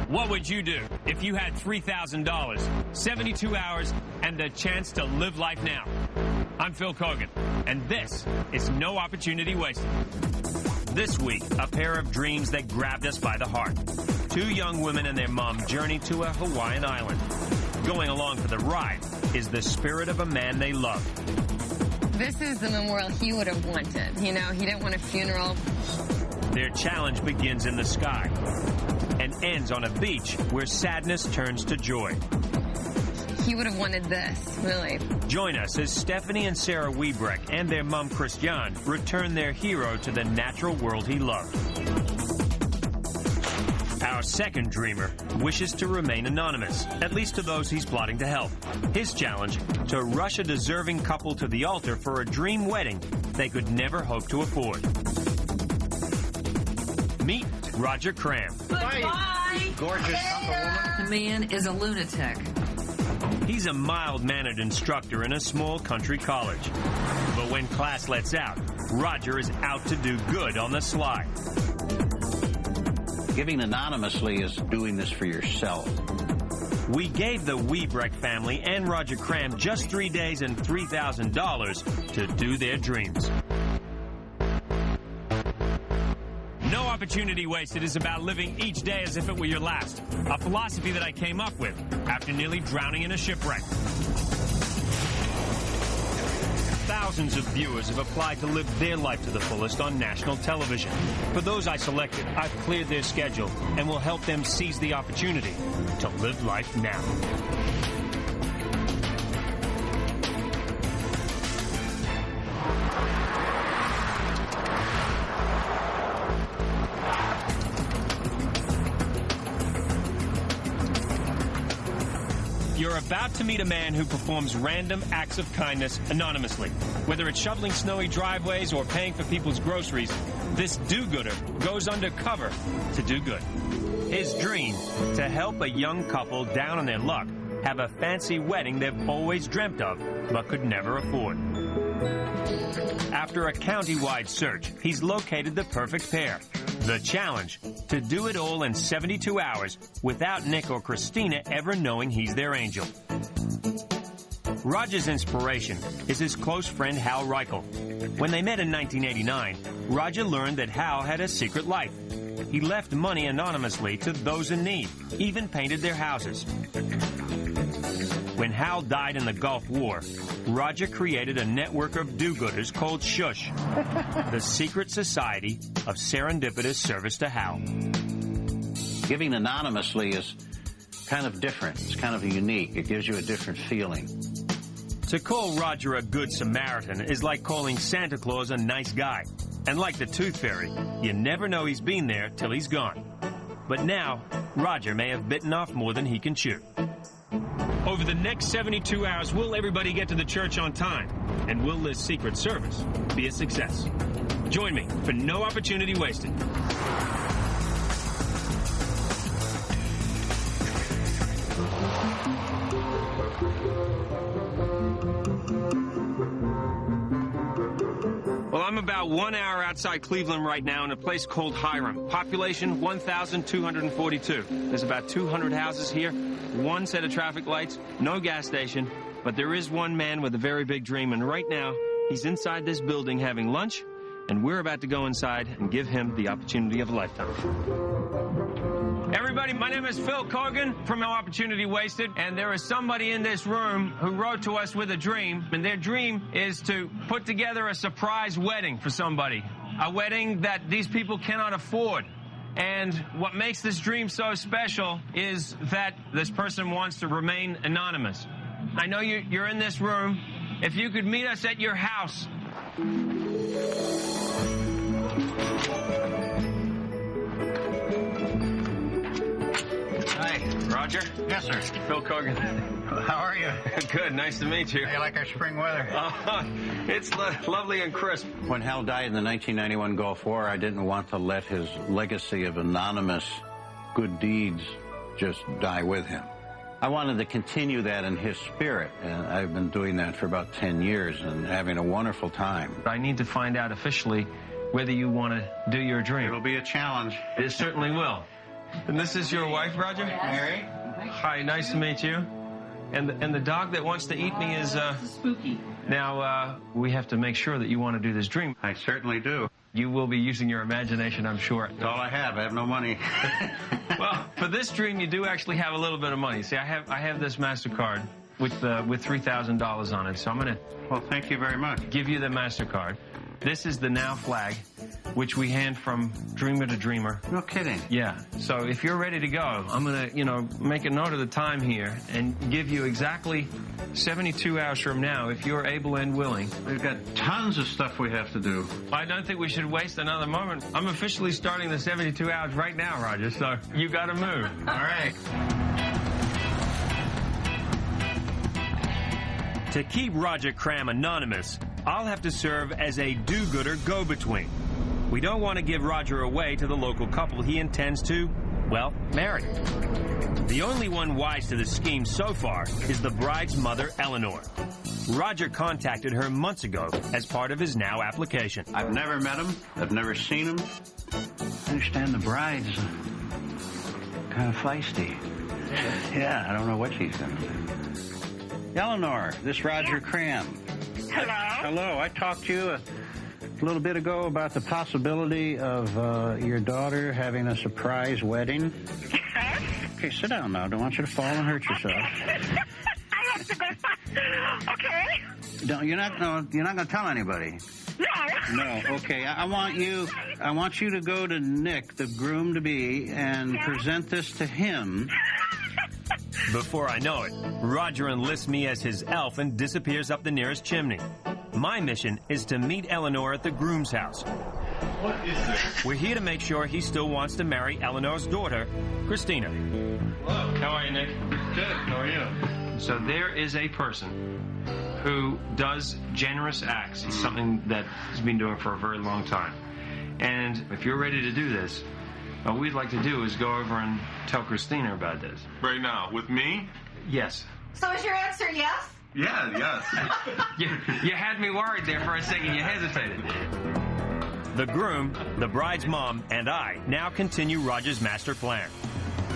What would you do if you had $3,000, 72 hours, and the chance to live life now? I'm Phil Kogan, and this is No Opportunity Wasted. This week, a pair of dreams that grabbed us by the heart. Two young women and their mom journeyed to a Hawaiian island. Going along for the ride is the spirit of a man they love. This is the memorial he would have wanted. You know, he didn't want a funeral. Their challenge begins in the sky and ends on a beach where sadness turns to joy. He would have wanted this, really. Join us as Stephanie and Sarah Webreck and their mom, Christiane, return their hero to the natural world he loved. Our second dreamer wishes to remain anonymous, at least to those he's plotting to help. His challenge, to rush a deserving couple to the altar for a dream wedding they could never hope to afford. Meet Roger Cram. Goodbye. Gorgeous woman. The man is a lunatic. He's a mild-mannered instructor in a small country college. But when class lets out, Roger is out to do good on the sly. Giving anonymously is doing this for yourself. We gave the Webreck family and Roger Cram just 3 days and $3,000 to do their dreams. No Opportunity Wasted is about living each day as if it were your last. A philosophy that I came up with after nearly drowning in a shipwreck. Thousands of viewers have applied to live their life to the fullest on national television. For those I selected, I've cleared their schedule and will help them seize the opportunity to live life now. You're about to meet a man who performs random acts of kindness anonymously. Whether it's shoveling snowy driveways or paying for people's groceries, this do-gooder goes undercover to do good. His dream, to help a young couple down on their luck have a fancy wedding they've always dreamt of but could never afford. After a county-wide search, he's located the perfect pair. The challenge, to do it all in 72 hours without Nick or Christina ever knowing he's their angel. Roger's inspiration is his close friend Hal Reichel. When they met in 1989, Roger learned that Hal had a secret life. He left money anonymously to those in need, even painted their houses. When Hal died in the Gulf War, Roger created a network of do-gooders called Shush, the secret society of serendipitous service to Hal. Giving anonymously is kind of different. It's kind of unique. It gives you a different feeling. To call Roger a good Samaritan is like calling Santa Claus a nice guy. And like the Tooth Fairy, you never know he's been there till he's gone. But now, Roger may have bitten off more than he can chew. Over the next 72 hours, will everybody get to the church on time? And will this secret service be a success? Join me for No Opportunity Wasted. Well, I'm about 1 hour outside Cleveland right now in a place called Hiram. Population 1,242. There's about 200 houses here, one set of traffic lights, no gas station, but there is one man with a very big dream, and right now he's inside this building having lunch, and we're about to go inside and give him the opportunity of a lifetime. Everybody, my name is Phil Kogan from No Opportunity Wasted, and there is somebody in this room who wrote to us with a dream, and their dream is to put together a surprise wedding for somebody, a wedding that these people cannot afford. And what makes this dream so special is that this person wants to remain anonymous. I know you're in this room. If you could meet us at your house. Hi, Roger. Yes, sir. Phil Kogan. How are you? Good, nice to meet you. How you like our spring weather? It's lovely and crisp. When Hal died in the 1991 Gulf War, I didn't want to let his legacy of anonymous good deeds just die with him. I wanted to continue that in his spirit, and I've been doing that for about 10 years and having a wonderful time. I need to find out officially whether you want to do your dream. It'll be a challenge. It certainly will. And this is your wife, Roger? Mary? Hi, nice to meet you. And the dog that wants to eat me is Spooky. Now we have to make sure that you want to do this dream. I certainly do. You will be using your imagination, I'm sure. That's all I have. I have no money. Well, for this dream, you do actually have a little bit of money. See, I have this MasterCard with $3,000 on it, so I'm going to Well, thank you very much. give you the MasterCard. This is the Now flag, which we hand from dreamer to dreamer. No kidding. Yeah. So if you're ready to go, I'm going to, make a note of the time here and give you exactly 72 hours from now if you're able and willing. We've got tons of stuff we have to do. I don't think we should waste another moment. I'm officially starting the 72 hours right now, Roger, so you got to move. All right. To keep Roger Cram anonymous, I'll have to serve as a do-gooder go-between. We don't want to give Roger away to the local couple he intends to, well, marry. The only one wise to the scheme so far is the bride's mother, Eleanor. Roger contacted her months ago as part of his Now application. I've never met him. I've never seen him. I understand the bride's kind of feisty. Yeah, I don't know what she's going to do. Eleanor, this Roger Cram. Hello? Hello, I talked to you a little bit ago about the possibility of your daughter having a surprise wedding. Yes? Okay, sit down now. Don't want you to fall and hurt yourself. I have to go. Okay? You're not going to tell anybody. No. No. Okay. I want you to go to Nick, the groom to be, and present this to him. Before I know it, Roger enlists me as his elf and disappears up the nearest chimney. My mission is to meet Eleanor at the groom's house. What is this? We're here to make sure he still wants to marry Eleanor's daughter, Christina. Hello. How are you, Nick? Good. How are you? So there is a person who does generous acts. It's something that he's been doing for a very long time. And if you're ready to do this, what we'd like to do is go over and tell Christina about this. Right now, with me? Yes. So is your answer yes? Yeah, yes. You had me worried there for a second. You hesitated. The groom, the bride's mom, and I now continue Roger's master plan.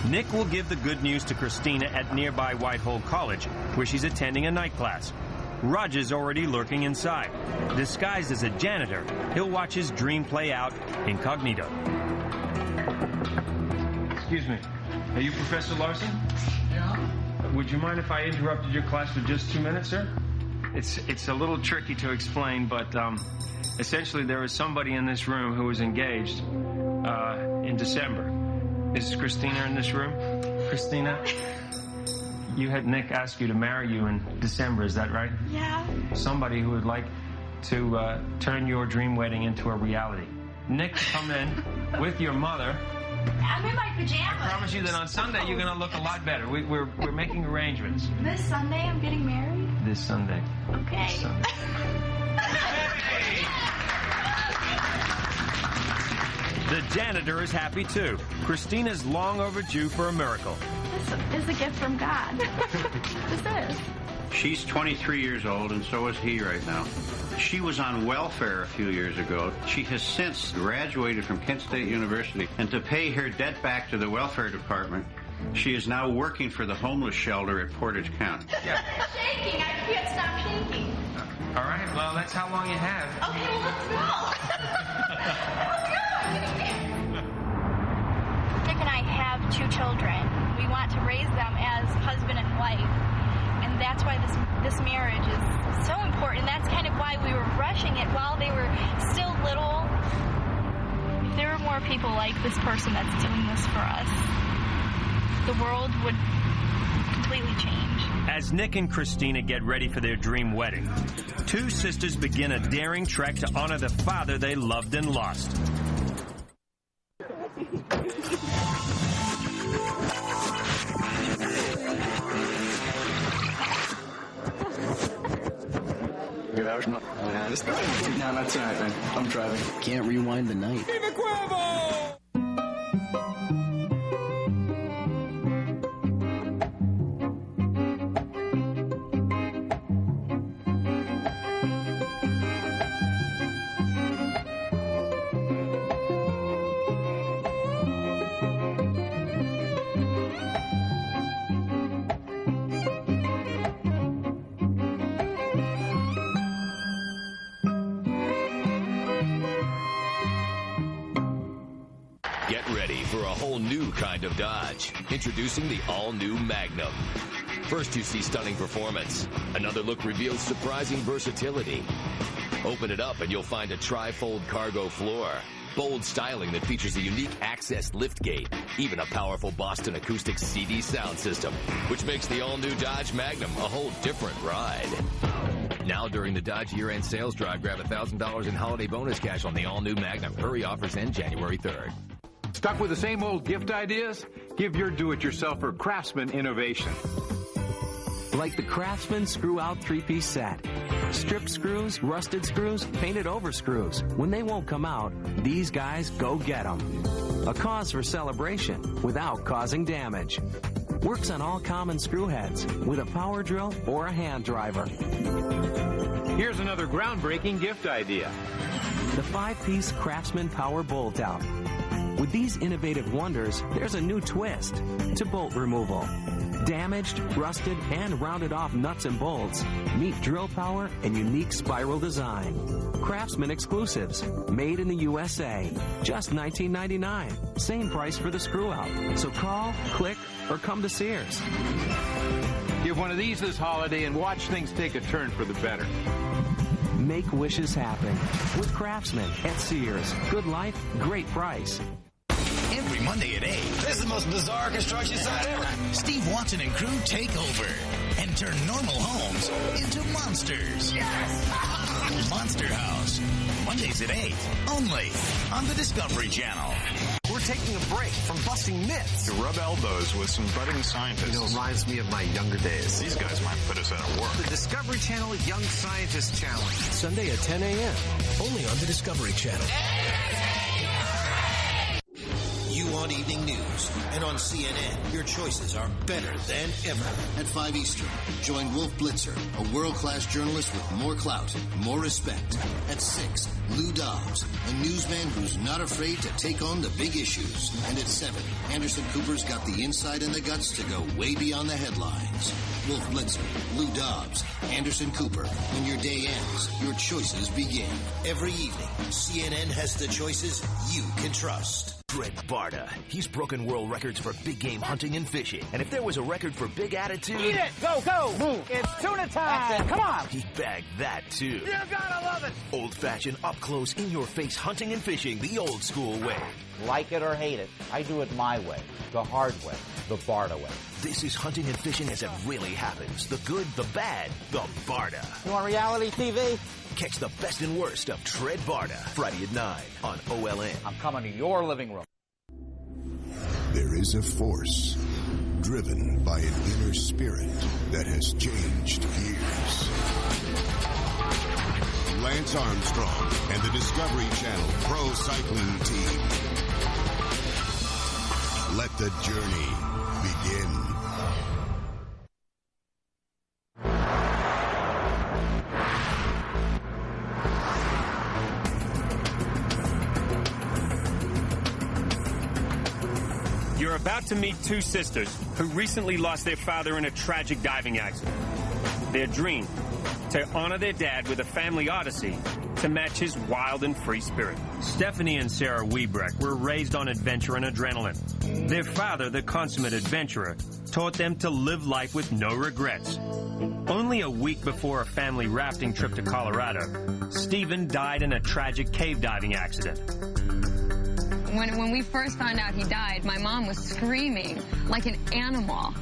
Nick will give the good news to Christina at nearby Whitehall College, where she's attending a night class. Roger's already lurking inside. Disguised as a janitor, he'll watch his dream play out incognito. Excuse me. Are you Professor Larson? Yeah. Would you mind if I interrupted your class for just 2 minutes, sir? It's a little tricky to explain, but essentially there is somebody in this room who was engaged in December. Is Christina in this room? Christina? You had Nick ask you to marry you in December, is that right? Yeah. Somebody who would like to turn your dream wedding into a reality. Nick, come in with your mother. I'm in my pajamas. I promise you that on Sunday you're going to look a lot better. We're making arrangements. This Sunday I'm getting married? This Sunday. Okay. This Sunday. The janitor is happy too. Christina's long overdue for a miracle. This is a gift from God. This is. She's 23 years old, and so is he right now. She was on welfare a few years ago. She has since graduated from Kent State University, and to pay her debt back to the welfare department, she is now working for the homeless shelter at Portage County. Yeah. Shaking. I can't stop shaking. All right. Well, that's how long you have. Okay, well, let's go. Nick and I have 2 children. We want to raise them as husband and wife. And that's why this marriage is so important. And that's kind of why we were rushing it while they were still little. If there were more people like this person that's doing this for us, the world would completely change. As Nick and Christina get ready for their dream wedding, 2 sisters begin a daring trek to honor the father they loved and lost. No, not tonight, man. I'm driving. Can't rewind the night. Get ready for a whole new kind of Dodge. Introducing the all-new Magnum. First you see stunning performance. Another look reveals surprising versatility. Open it up and you'll find a tri-fold cargo floor. Bold styling that features a unique access liftgate. Even a powerful Boston Acoustics CD sound system, which makes the all-new Dodge Magnum a whole different ride. Now during the Dodge year-end sales drive, grab $1,000 in holiday bonus cash on the all-new Magnum. Hurry, offers end January 3rd. Stuck with the same old gift ideas? Give your do-it-yourselfer Craftsman innovation. Like the Craftsman Screw-Out 3-piece set. Stripped screws, rusted screws, painted over screws. When they won't come out, these guys go get them. A cause for celebration without causing damage. Works on all common screw heads with a power drill or a hand driver. Here's another groundbreaking gift idea. The 5-piece Craftsman Power Bolt Out. With these innovative wonders, there's a new twist to bolt removal. Damaged, rusted, and rounded off nuts and bolts meet drill power and unique spiral design. Craftsman exclusives, made in the USA. Just $19.99. Same price for the screw out. So call, click, or come to Sears. Give one of these this holiday and watch things take a turn for the better. Make wishes happen with Craftsman at Sears. Good life, great price. Every Monday at 8. This is the most bizarre construction site ever. Steve Watson and crew take over and turn normal homes into monsters. Yes! Monster House. Mondays at 8. Only on the Discovery Channel. We're taking a break from busting myths to rub elbows with some budding scientists. You know, it reminds me of my younger days. These guys might put us out of work. The Discovery Channel Young Scientist Challenge. Sunday at 10 a.m. Only on the Discovery Channel. You want evening news, and on CNN, your choices are better than ever. At 5 Eastern, join Wolf Blitzer, a world-class journalist with more clout, more respect. At 6, Lou Dobbs, a newsman who's not afraid to take on the big issues. And at 7, Anderson Cooper's got the insight and the guts to go way beyond the headlines. Wolf Blitzer, Lou Dobbs, Anderson Cooper. When your day ends, your choices begin. Every evening, CNN has the choices you can trust. Fred Barda. He's broken world records for big game hunting and fishing. And if there was a record for big attitude... Eat it! Go, go! Move! It's tuna time! Come on! He bagged that, too. You gotta love it! Old-fashioned, up-close, in-your-face hunting and fishing the old-school way. Like it or hate it, I do it my way. The hard way. The Barda way. This is hunting and fishing as it really happens. The good, the bad, the Barda. You want reality TV? Catch the best and worst of Tread Barda. Friday at 9 on OLN. I'm coming to your living room. There is a force driven by an inner spirit that has changed gears. Lance Armstrong and the Discovery Channel Pro Cycling Team. Let the journey begin. You're about to meet two sisters who recently lost their father in a tragic diving accident. Their dream, to honor their dad with a family odyssey to match his wild and free spirit. Stephanie and Sarah Webreck were raised on adventure and adrenaline. Their father, the consummate adventurer, taught them to live life with no regrets. Only a week before a family rafting trip to Colorado, Stephen died in a tragic cave diving accident. When we first found out he died, my mom was screaming like an animal.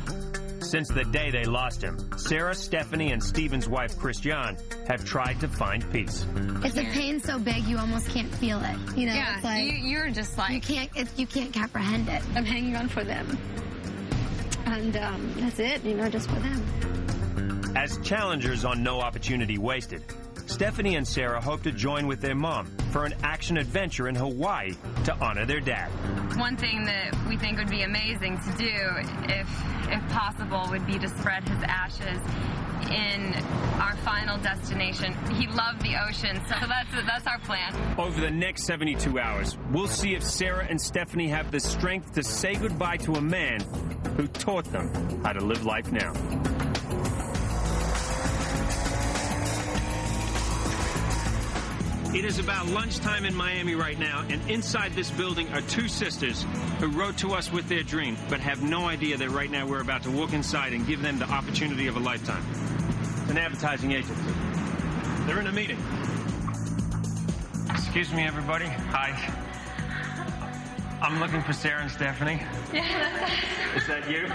Since the day they lost him, Sarah, Stephanie, and Stephen's wife, Christiane, have tried to find peace. It's a pain so big you almost can't feel it. You know, yeah, it's like, you're just like... You can't comprehend it. I'm hanging on for them. And that's it, you know, just for them. As challengers on No Opportunity Wasted, Stephanie and Sarah hope to join with their mom for an action adventure in Hawaii to honor their dad. One thing that we think would be amazing to do, if possible, would be to spread his ashes in our final destination. He loved the ocean, so that's our plan. Over the next 72 hours, we'll see if Sarah and Stephanie have the strength to say goodbye to a man who taught them how to live life now. It is about lunchtime in Miami right now, and inside this building are two sisters who wrote to us with their dream, but have no idea that right now we're about to walk inside and give them the opportunity of a lifetime. It's an advertising agency. They're in a meeting. Excuse me, everybody. Hi. I'm looking for Sarah and Stephanie. Yeah. Is that you?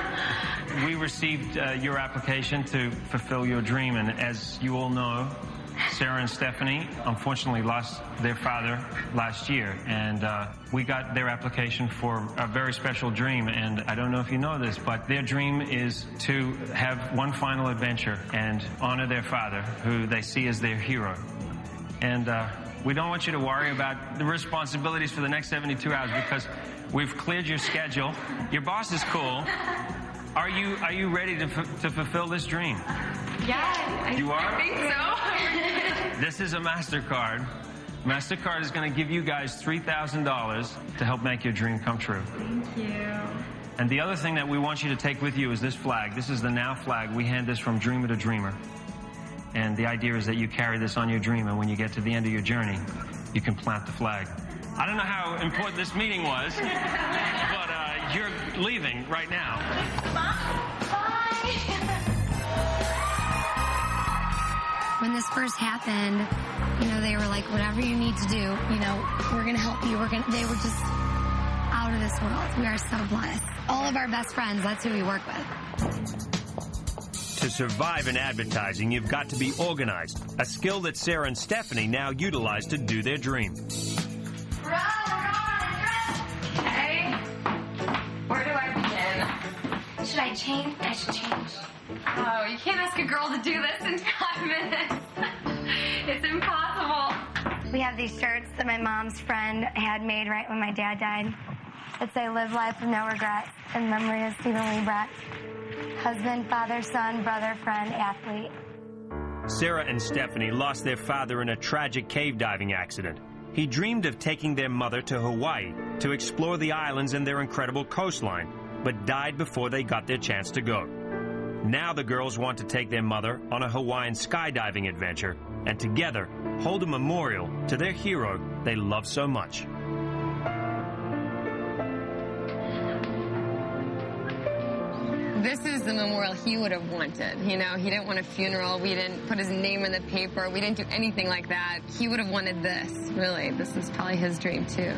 We received your application to fulfill your dream, and as you all know, Sarah and Stephanie unfortunately lost their father last year, and we got their application for a very special dream, and I don't know if you know this, but their dream is to have one final adventure and honor their father, who they see as their hero. And we don't want you to worry about the responsibilities for the next 72 hours because we've cleared your schedule. Your boss is cool. Are you ready to fulfill this dream? Yeah. You are? I think so. This is a MasterCard. MasterCard is going to give you guys $3,000 to help make your dream come true. Thank you. And the other thing that we want you to take with you is this flag. This is the Now flag. We hand this from dreamer to dreamer. And the idea is that you carry this on your dream, and when you get to the end of your journey, you can plant the flag. I don't know how important this meeting was, but you're leaving right now. When this first happened, you know, they were like, whatever you need to do, you know, we're going to help you. They were just out of this world. We are so blessed. All of our best friends, that's who we work with. To survive in advertising, you've got to be organized, a skill that Sarah and Stephanie now utilize to do their dream. Okay. Where do I begin? Should I change? I should change. Oh, you can't ask a girl to do this in 5 minutes. It's impossible. We have these shirts that my mom's friend had made right when my dad died. That say, live life with no regrets, in memory of Stephen Webreck. Husband, father, son, brother, friend, athlete. Sarah and Stephanie lost their father in a tragic cave diving accident. He dreamed of taking their mother to Hawaii to explore the islands and their incredible coastline, but died before they got their chance to go. Now the girls want to take their mother on a Hawaiian skydiving adventure and together hold a memorial to their hero they love so much. This is the memorial he would have wanted. You know, he didn't want a funeral. We didn't put his name in the paper. We didn't do anything like that. He would have wanted this, really. This is probably his dream, too.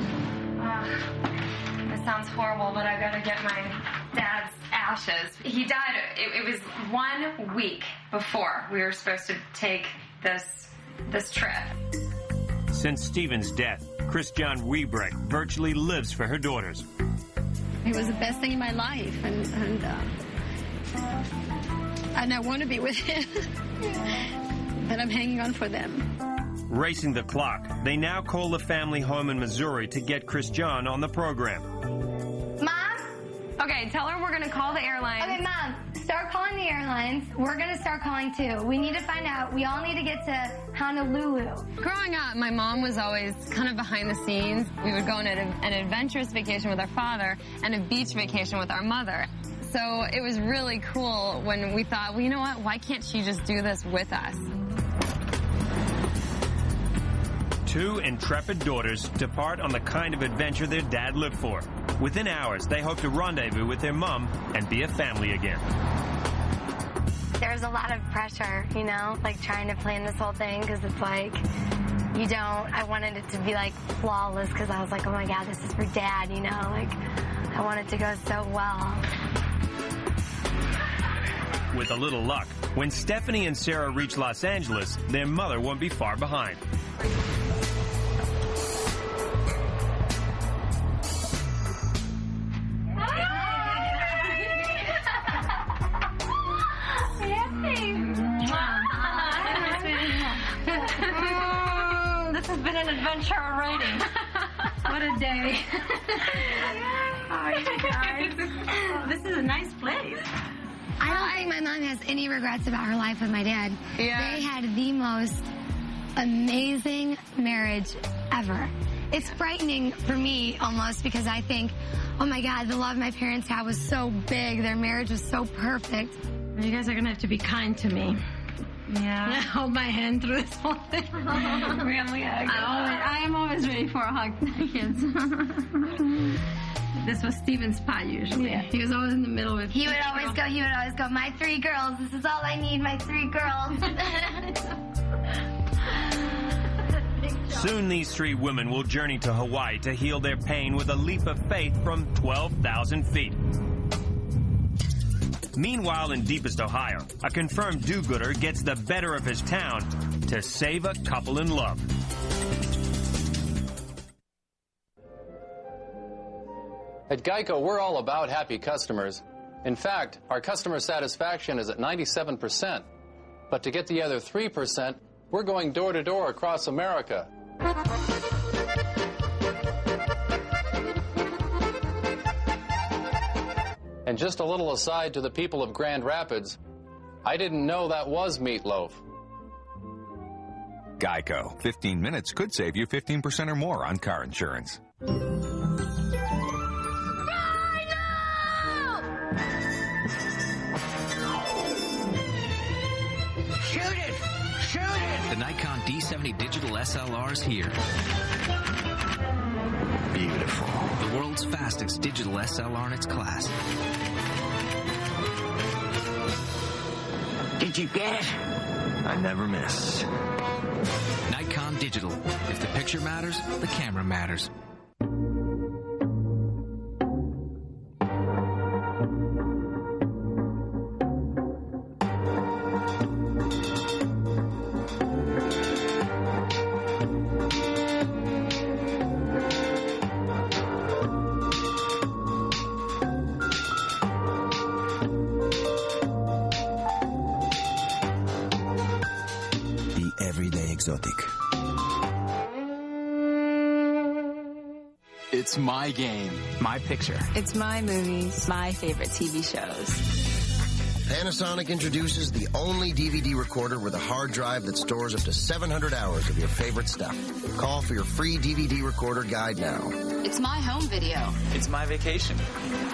This sounds horrible, but I gotta get my dad's ashes. He died, it was 1 week before we were supposed to take this trip. Since Stephen's death, Christiane Webreck virtually lives for her daughters. It was the best thing in my life, and I want to be with him, but I'm hanging on for them. Racing the clock, they now call the family home in Missouri to get Christiane on the program. Mom? Okay, tell her we're going to call the airlines. Okay, Mom, start calling the airlines. We're going to start calling, too. We need to find out. We all need to get to Honolulu. Growing up, my mom was always kind of behind the scenes. We would go on an adventurous vacation with our father and a beach vacation with our mother. So it was really cool when we thought, well, you know what? Why can't she just do this with us? Two intrepid daughters depart on the kind of adventure their dad lived for. Within hours, they hope to rendezvous with their mom and be a family again. There's a lot of pressure, you know, like trying to plan this whole thing, because it's like, I wanted it to be like flawless, because I was like, oh my God, this is for Dad, you know, like I want it to go so well. With a little luck, when Stephanie and Sarah reach Los Angeles, their mother won't be far behind. This has been an adventure already. What a day. How are you guys? This is a nice place. I don't think my mom has any regrets about her life with my dad. Yeah. They had the most amazing marriage ever. It's frightening for me almost, because I think, oh my God, the love my parents had was so big. Their marriage was so perfect. You guys are going to have to be kind to me. Yeah. Hold my hand through this whole thing. Really? I am always ready for a hug, kids. This was Steven's spot usually. Yeah. He was always in the middle with. He would always go, my 3 girls. This is all I need, my 3 girls. Soon these 3 women will journey to Hawaii to heal their pain with a leap of faith from 12,000 feet. Meanwhile, in deepest Ohio, a confirmed do-gooder gets the better of his town to save a couple in love. At Geico, we're all about happy customers. In fact, our customer satisfaction is at 97%. But to get the other 3%, we're going door to door across America. And just a little aside to the people of Grand Rapids, I didn't know that was meatloaf. Geico. 15 minutes could save you 15% or more on car insurance. Shoot it! Shoot it! The Nikon D70 Digital SLR is here. Beautiful. The world's fastest digital SLR in its class. Did you get it? I never miss. Nikon Digital. If the picture matters, the camera matters. It's my game, my picture. It's my movies, my favorite TV shows. Panasonic introduces the only DVD recorder with a hard drive that stores up to 700 hours of your favorite stuff. Call for your free DVD recorder guide now. It's my home video. It's my vacation.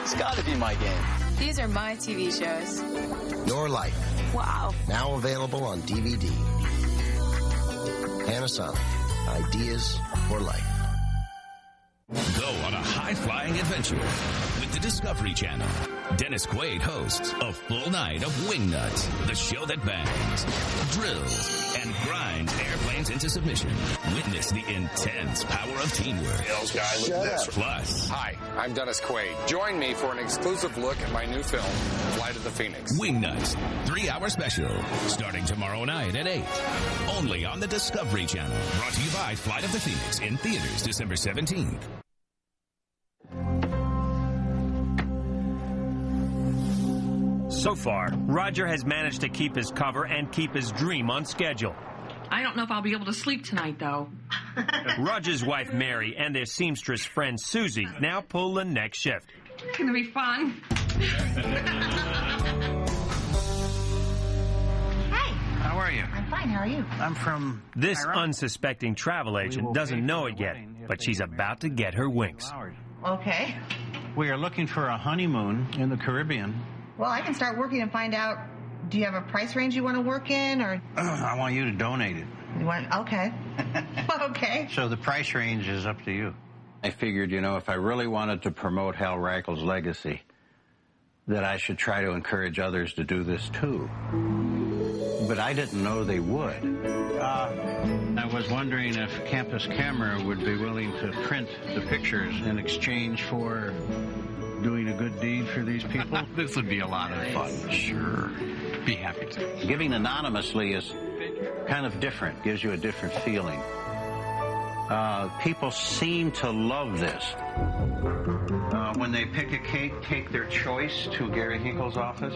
It's gotta be my game. These are my TV shows. Your life. Wow. Now available on DVD. Panasonic. Ideas for life. Go on a high-flying adventure with the Discovery Channel. Dennis Quaid hosts a full night of Wingnut, the show that bangs, drills, and grinds airplanes into submission. Witness the intense power of teamwork. Guy, look at this. Plus, hi, I'm Dennis Quaid. Join me for an exclusive look at my new film, Flight of the Phoenix. Wingnut, 3-hour special, starting tomorrow night at 8. Only on the Discovery Channel. Brought to you by Flight of the Phoenix in theaters December 17th. So far, Roger has managed to keep his cover and keep his dream on schedule. I don't know if I'll be able to sleep tonight, though. Roger's wife, Mary, and their seamstress friend, Susie, now pull the next shift. It's going to be fun. Hey. How are you? I'm fine. How are you? I'm from This Iraq. unsuspecting travel agent doesn't know it yet, but she's about to get her winks. Okay. We are looking for a honeymoon in the Caribbean. Well, I can start working and find out, do you have a price range you want to work in, or? I want you to donate it. You want, okay. Okay. So the price range is up to you. I figured, if I really wanted to promote Hal Reichels' legacy, that I should try to encourage others to do this too. But I didn't know they would. I was wondering if Campus Camera would be willing to print the pictures in exchange for doing a good deed for these people. This would be a lot of fun. Sure. Be happy to. Giving anonymously is kind of different, gives you a different feeling. People seem to love this. When they pick a cake, take their choice to Gary Hinkle's office.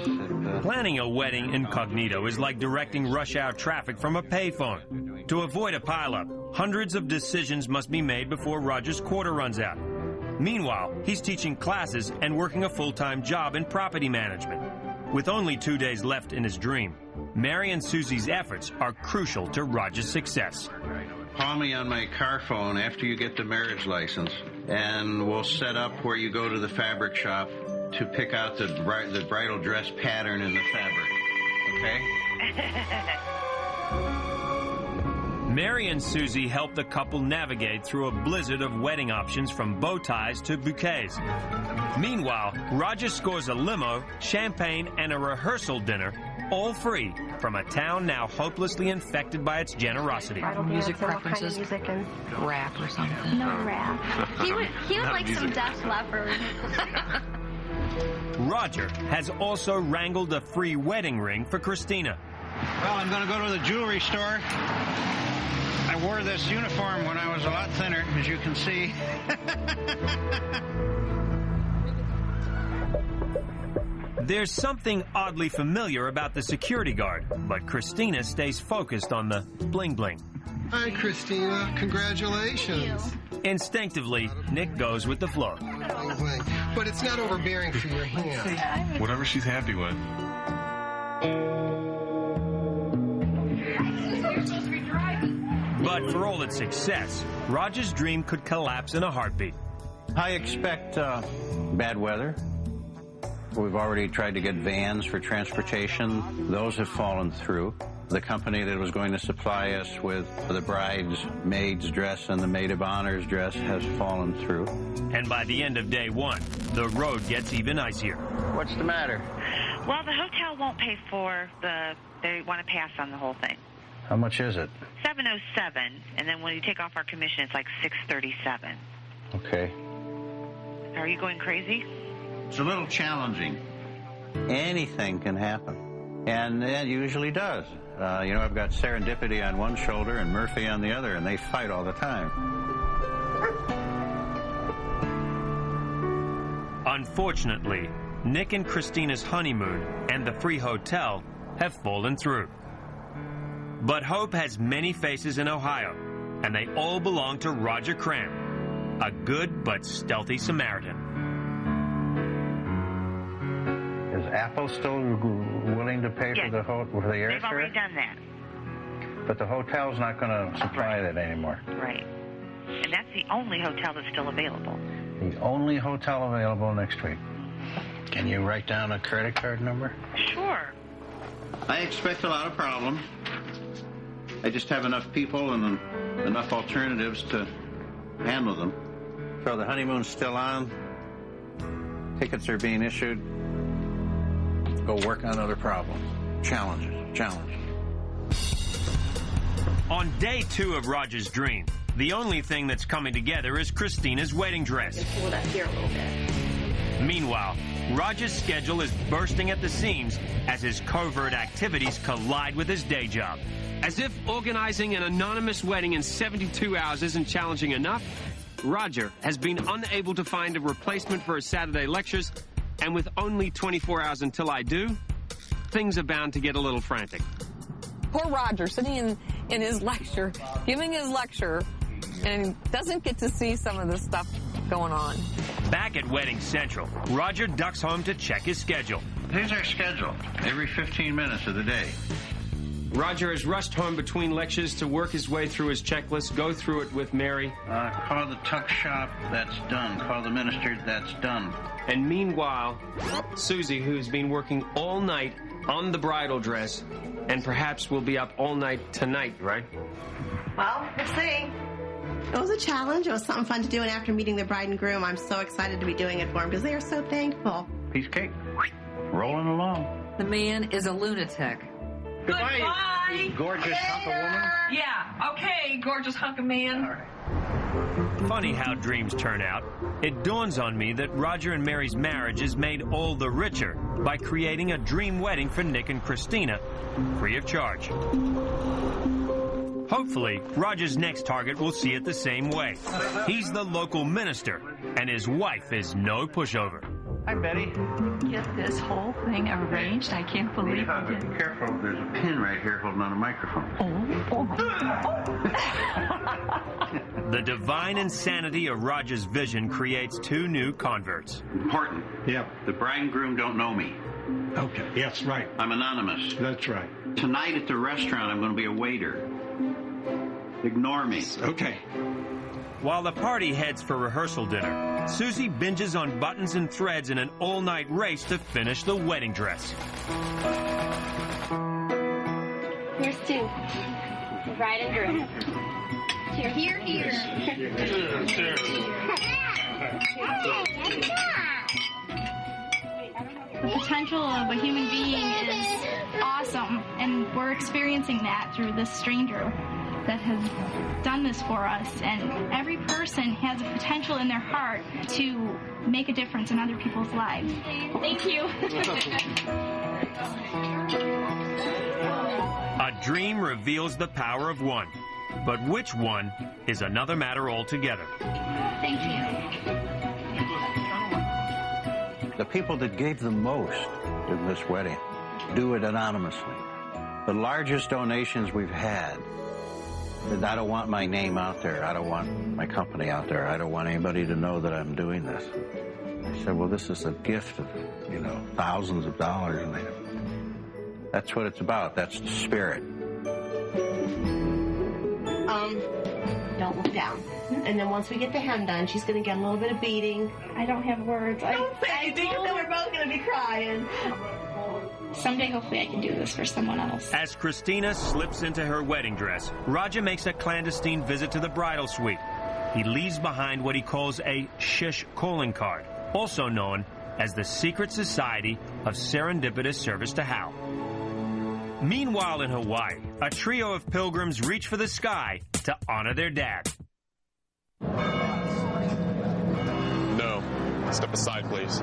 Planning a wedding incognito is like directing rush hour traffic from a payphone. To avoid a pileup, hundreds of decisions must be made before Roger's quarter runs out. Meanwhile, he's teaching classes and working a full-time job in property management. With only 2 days left in his dream, Mary and Susie's efforts are crucial to Roger's success. Call me on my car phone after you get the marriage license, and we'll set up where you go to the fabric shop to pick out the bridal dress pattern and the fabric. Okay? Mary and Susie help the couple navigate through a blizzard of wedding options from bow ties to bouquets. Meanwhile, Roger scores a limo, champagne, and a rehearsal dinner, all free, from a town now hopelessly infected by its generosity. Music preferences? Rap or something? No rap. He would like some Def Leppard. Roger has also wrangled a free wedding ring for Christina. Well, I'm going to go to the jewelry store. I wore this uniform when I was a lot thinner, as you can see. There's something oddly familiar about the security guard, but Christina stays focused on the bling-bling. Hi, Christina. Congratulations. Instinctively, Nick goes with the flow. But it's not overbearing for your hand. Whatever she's happy with. But for all its success, Roger's dream could collapse in a heartbeat. I expect bad weather. We've already tried to get vans for transportation. Those have fallen through. The company that was going to supply us with the bride's maid's dress and the maid of honor's dress has fallen through. And by the end of day one, the road gets even icier. What's the matter? Well, the hotel won't pay for they want to pass on the whole thing. How much is it? $707, and then when you take off our commission, it's like $637. Okay. Are you going crazy? It's a little challenging. Anything can happen, and it usually does. I've got Serendipity on one shoulder and Murphy on the other, and they fight all the time. Unfortunately, Nick and Christina's honeymoon and the free hotel have fallen through. But hope has many faces in Ohio, and they all belong to Roger Cram, a good but stealthy Samaritan. Is Apple still willing to pay for the airfare? They've already done that. But the hotel's not going to supply that anymore. Right. And that's the only hotel that's still available. The only hotel available next week. Can you write down a credit card number? Sure. I expect a lot of problems. I just have enough people and enough alternatives to handle them. So the honeymoon's still on. Tickets are being issued. Go work on other problems. Challenges. On day two of Roger's dream, the only thing that's coming together is Christina's wedding dress. Pull it up here a little bit. Meanwhile, Roger's schedule is bursting at the seams as his covert activities collide with his day job. As if organizing an anonymous wedding in 72 hours isn't challenging enough, Roger has been unable to find a replacement for his Saturday lectures, and with only 24 hours until I do, things are bound to get a little frantic. Poor Roger sitting in his lecture, giving his lecture, and doesn't get to see some of the stuff going on. Back at Wedding Central, Roger ducks home to check his schedule. Here's our schedule, every 15 minutes of the day. Roger has rushed home between lectures to work his way through his checklist, go through it with Mary. Call the tuck shop, that's done. Call the minister, that's done. And meanwhile, Susie, who's been working all night on the bridal dress, and perhaps will be up all night tonight, right? Well, we'll see. It was a challenge. It was something fun to do, and after meeting the bride and groom, I'm so excited to be doing it for them because they are so thankful. Piece of cake. Rolling along. The man is a lunatic. Goodbye. You gorgeous hunk of woman. Yeah, okay, gorgeous hunk of man. All right. Funny how dreams turn out. It dawns on me that Roger and Mary's marriage is made all the richer by creating a dream wedding for Nick and Christina, free of charge. Hopefully, Roger's next target will see it the same way. He's the local minister, and his wife is no pushover. Hi, Betty. Get this whole thing arranged. I can't believe it. Be careful. There's a pin right here holding on a microphone. The divine insanity of Roger's vision creates two new converts. Important. Yep. The bride and groom don't know me. Okay. Yes, right. I'm anonymous. That's right. Tonight at the restaurant, I'm going to be a waiter. Ignore me. Okay. While the party heads for rehearsal dinner, Susie binges on buttons and threads in an all-night race to finish the wedding dress. Here's to the bride and groom. Here, here, here. The potential of a human being is awesome, and we're experiencing that through this stranger that has done this for us. And every person has a potential in their heart to make a difference in other people's lives. Thank you. A dream reveals the power of one, but which one is another matter altogether. Thank you. The people that gave the most in this wedding do it anonymously. The largest donations we've had, and I don't want my name out there. I don't want my company out there. I don't want anybody to know that I'm doing this. I said, well, this is a gift of, thousands of dollars. And that's what it's about. That's the spirit. Don't look down. And then once we get the hem done, she's going to get a little bit of beading. I don't have words. Don't say anything, because then we're both going to be crying. Someday, hopefully, I can do this for someone else. As Christina slips into her wedding dress, Roger makes a clandestine visit to the bridal suite. He leaves behind what he calls a shish calling card, also known as the Secret Society of Serendipitous Service to Hal. Meanwhile in Hawaii, a trio of pilgrims reach for the sky to honor their dad. No. Step aside, please.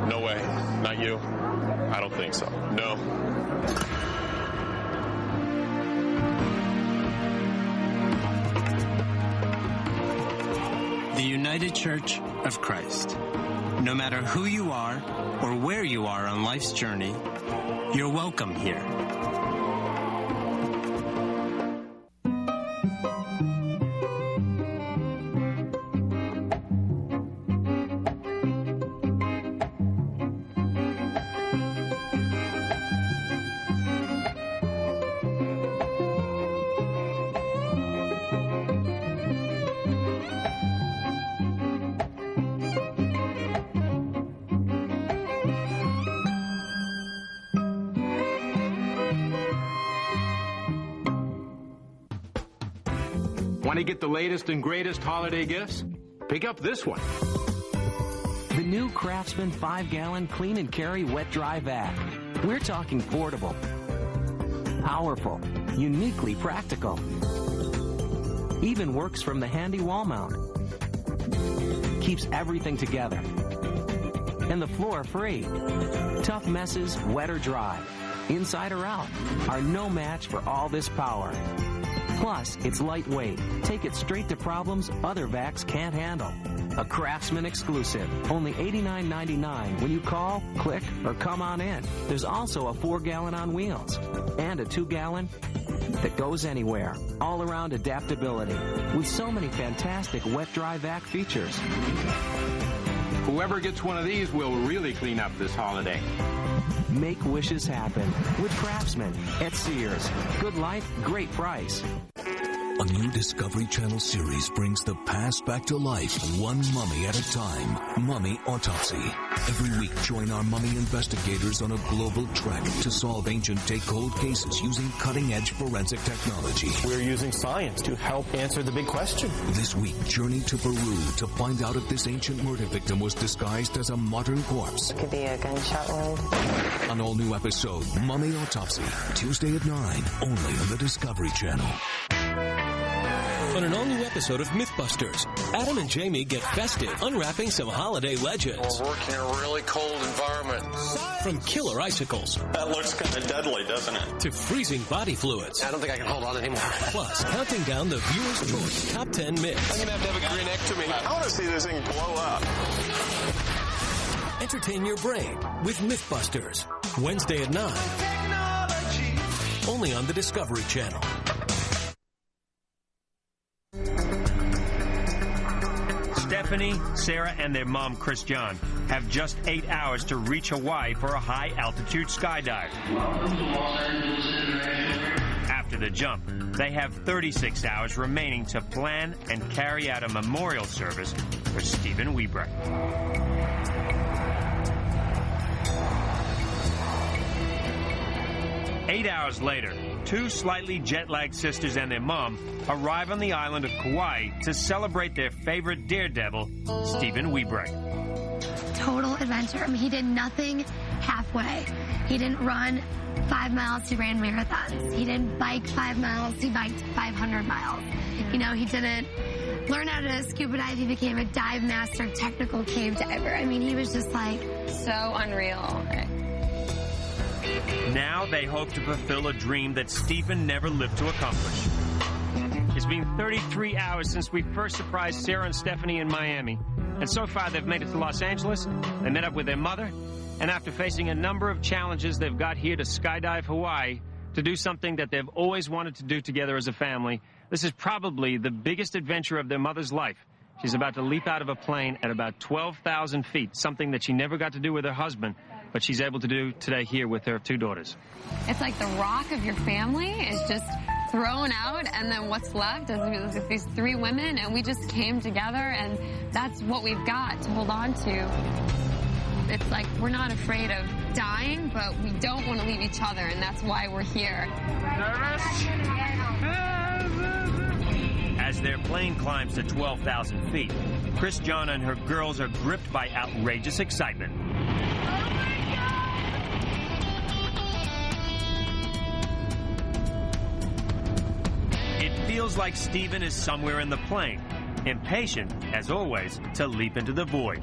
No way. Not you. I don't think so. No. The United Church of Christ. No matter who you are or where you are on life's journey, you're welcome here. Want to get the latest and greatest holiday gifts? Pick up this one. The new Craftsman 5-gallon clean and carry wet dry vac. We're talking portable, powerful, uniquely practical. Even works from the handy wall mount. Keeps everything together. And the floor free. Tough messes, wet or dry, inside or out, are no match for all this power. Plus, it's lightweight. Take it straight to problems other vacs can't handle. A Craftsman exclusive. Only $89.99 when you call, click, or come on in. There's also a 4-gallon on wheels and a 2-gallon that goes anywhere. All-around adaptability with so many fantastic wet-dry vac features. Whoever gets one of these will really clean up this holiday. Make wishes happen with Craftsman at Sears. Good life, great price. A new Discovery Channel series brings the past back to life, one mummy at a time. Mummy Autopsy. Every week, join our mummy investigators on a global trek to solve ancient take-cold cases using cutting-edge forensic technology. We're using science to help answer the big question. This week, journey to Peru to find out if this ancient murder victim was disguised as a modern corpse. Could be a gunshot wound. An all-new episode, Mummy Autopsy, Tuesday at 9, only on the Discovery Channel. On an all-new episode of Mythbusters, Adam and Jamie get festive, unwrapping some holiday legends. We're working in a really cold environment. From killer icicles. That looks kind of deadly, doesn't it? To freezing body fluids. I don't think I can hold on anymore. Plus, counting down the viewer's choice top 10 myths. I'm going to have a grenectomy. I want to see this thing blow up. Entertain your brain with Mythbusters. Wednesday at 9. Technology. Only on the Discovery Channel. Stephanie, Sarah, and their mom, Christiane, have just 8 hours to reach Hawaii for a high-altitude skydive. After the jump, they have 36 hours remaining to plan and carry out a memorial service for Stephen Webreck. 8 hours later, two slightly jet-lagged sisters and their mom arrive on the island of Kauai to celebrate their favorite daredevil, Stephen Webreck. Total adventure. I mean, he did nothing halfway. He didn't run 5 miles, he ran marathons. He didn't bike 5 miles, he biked 500 miles. You know, he didn't learn how to scuba dive, he became a dive master, technical cave diver. I mean, he was just like... so unreal. Now they hope to fulfill a dream that Stephen never lived to accomplish. It's been 33 hours since we first surprised Sarah and Stephanie in Miami. And so far, they've made it to Los Angeles. They met up with their mother. And after facing a number of challenges, they've got here to Skydive Hawaii to do something that they've always wanted to do together as a family. This is probably the biggest adventure of their mother's life. She's about to leap out of a plane at about 12,000 feet, something that she never got to do with her husband, but she's able to do today here with her two daughters. It's like the rock of your family is just thrown out, and then what's left is these three women, and we just came together, and that's what we've got to hold on to. It's like we're not afraid of dying, but we don't want to leave each other, and that's why we're here. As their plane climbs to 12,000 feet, Chris John and her girls are gripped by outrageous excitement. It feels like Stephen is somewhere in the plane, impatient, as always, to leap into the void.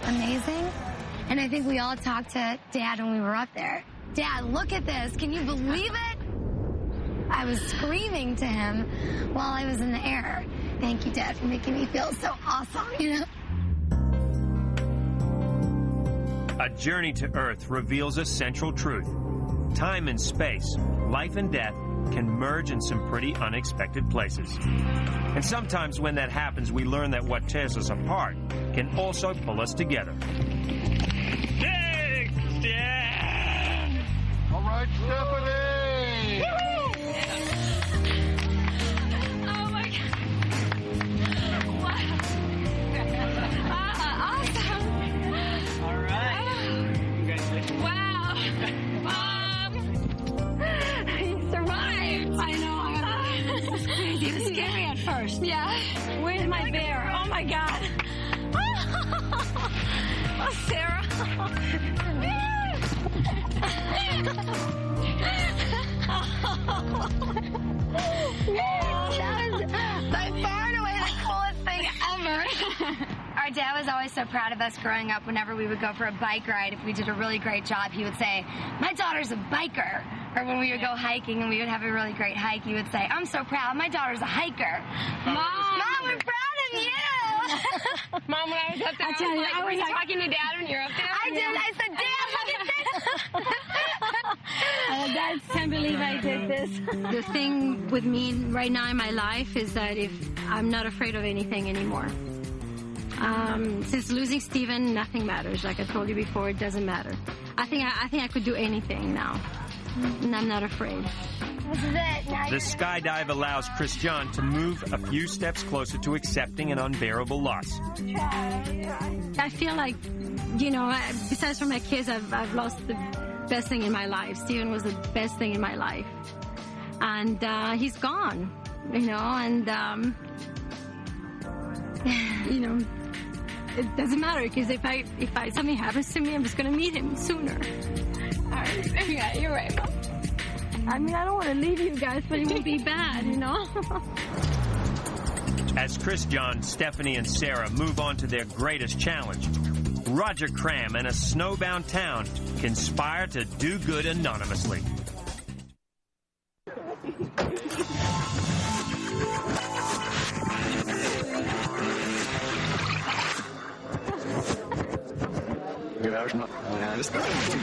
Amazing. And I think we all talked to Dad when we were up there. Dad, look at this. Can you believe it? I was screaming to him while I was in the air. Thank you, Dad, for making me feel so awesome, you know? A journey to Earth reveals a central truth. Time and space, life and death, can merge in some pretty unexpected places. And sometimes when that happens, we learn that what tears us apart can also pull us together. Yeah! All right, Stephanie! Oh my God. Wow. Awesome. All right. Congratulations. Wow. You survived. I know. This is crazy. It was scary at first. Yeah. Where's my bear? Oh my God. Oh, Sarah. That was by far and away the coolest thing ever. Our dad was always so proud of us growing up. Whenever we would go for a bike ride, if we did a really great job, he would say, "My daughter's a biker." Or when we would go hiking and we would have a really great hike, he would say, "I'm so proud. My daughter's a hiker." Mom, we're proud of you. Mom, when I was up there, were you talking to Dad when you were up there? I did. I said, "Dad, look at this." Dad can't believe I did this. The thing with me right now in my life is that if I'm not afraid of anything anymore. Since losing Stephen, nothing matters. Like I told you before, it doesn't matter. I think I could do anything now, and I'm not afraid. This is it. The skydive allows Chris John to move a few steps closer to accepting an unbearable loss. I feel like, you know, besides from my kids, I've lost the best thing in my life. Stephen was the best thing in my life. And he's gone, you know, and, you know, it doesn't matter because if something happens to me, I'm just going to meet him sooner. All right. Yeah, you're right, Mom. I mean, I don't want to leave you guys, but it won't be bad, you know? As Chris John, Stephanie, and Sarah move on to their greatest challenge, Roger Cram and a snowbound town conspire to do good anonymously.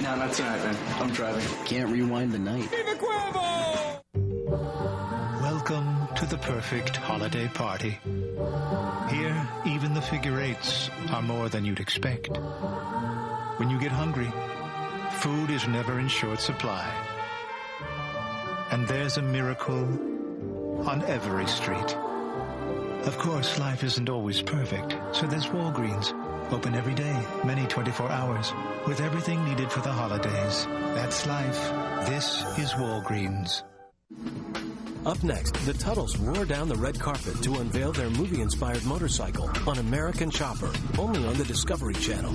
No, not tonight, man. I'm driving. Can't rewind the night. Welcome to for the perfect holiday party. Here, even the figure eights are more than you'd expect. When you get hungry, food is never in short supply. And there's a miracle on every street. Of course, life isn't always perfect, so there's Walgreens. Open every day, many 24 hours, with everything needed for the holidays. That's life. This is Walgreens. Up next, the Tuttles roar down the red carpet to unveil their movie-inspired motorcycle on American Chopper, only on the Discovery Channel.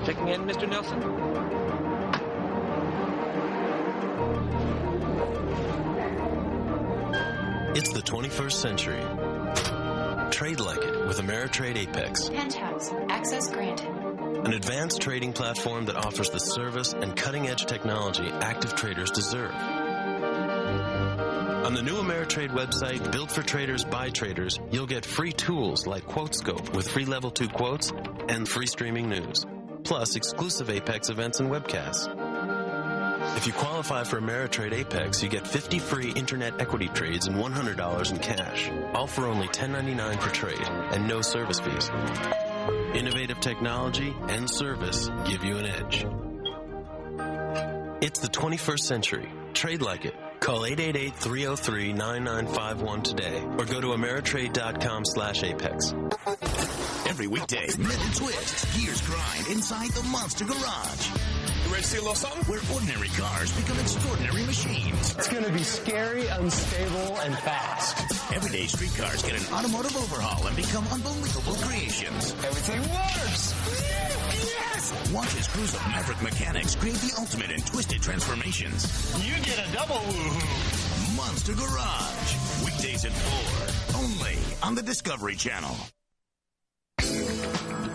Checking in, Mr. Nelson? It's the 21st century. Trade like it with Ameritrade Apex. Penthouse. Access granted. An advanced trading platform that offers the service and cutting-edge technology active traders deserve. On the new Ameritrade website, built for traders by traders, you'll get free tools like QuoteScope with free Level 2 quotes and free streaming news, plus exclusive Apex events and webcasts. If you qualify for Ameritrade Apex, you get 50 free internet equity trades and $100 in cash, all for only $10.99 per trade and no service fees. Innovative technology and service give you an edge. It's the 21st century. Trade like it. Call 888-303-9951 today or go to Ameritrade.com/Apex. Every weekday, metal twists, gears grind inside the Monster Garage. You ready to see a little something? Where ordinary cars become extraordinary machines. It's going to be scary, unstable, and fast. Everyday street cars get an automotive overhaul and become unbelievable creations. Everything works! Yes! Watch as crews of maverick mechanics create the ultimate in twisted transformations. You get a double woohoo! Monster Garage. Weekdays at 4. Only on the Discovery Channel.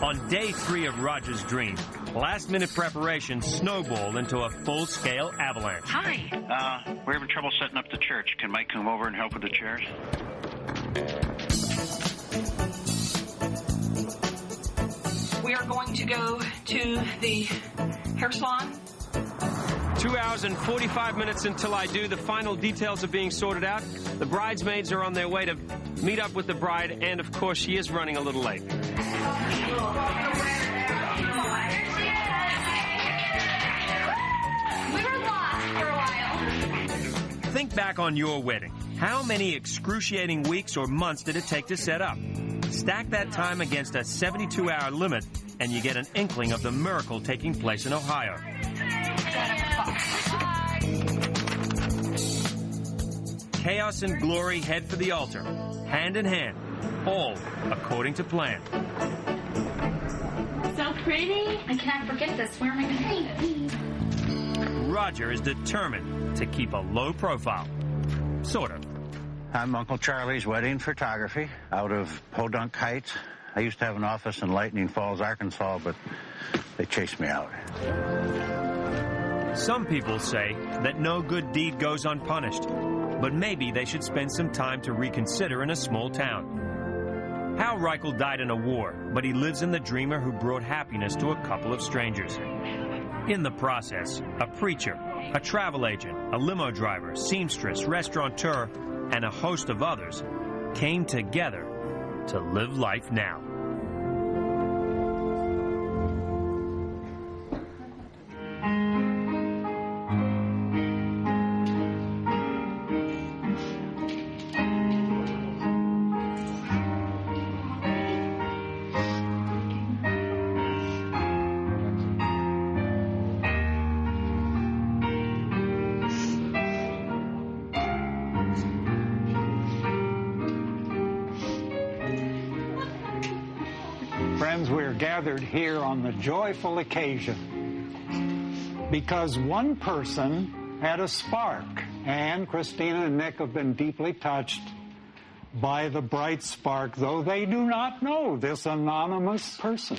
On day 3 of Roger's dream, last-minute preparation snowballed into a full-scale avalanche. Hi. We're having trouble setting up the church. Can Mike come over and help with the chairs? We are going to go to the hair salon. 2 hours and 45 minutes until I do. The final details are being sorted out. The bridesmaids are on their way to meet up with the bride, and of course, she is running a little late. We were lost for a while. Think back on your wedding. How many excruciating weeks or months did it take to set up? Stack that time against a 72-hour limit, and you get an inkling of the miracle taking place in Ohio. Chaos and glory head for the altar, hand in hand, all according to plan. So pretty. I cannot forget this. Where am I going to hang it? Roger is determined to keep a low profile. Sort of. I'm Uncle Charlie's wedding photography out of Podunk Heights. I used to have an office in Lightning Falls, Arkansas, but they chased me out. Some people say that no good deed goes unpunished, but maybe they should spend some time to reconsider in a small town. Hal Reichel died in a war, but he lives in the dreamer who brought happiness to a couple of strangers. In the process, a preacher, a travel agent, a limo driver, seamstress, restaurateur, and a host of others came together to live life now. Friends, we're gathered here on the joyful occasion because one person had a spark, and Christina and Nick have been deeply touched by the bright spark, though they do not know this anonymous person.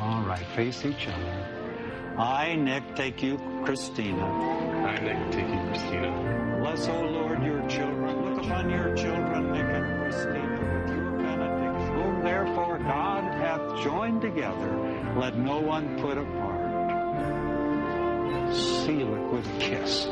All right, face each other. I, Nick, take you, Christina. I, Nick, take you, Christina. Bless, O Lord, your children. Look upon your children, Nick and Christina, with your benediction, whom therefore God hath joined together. Let no one put apart. seal it with a kiss.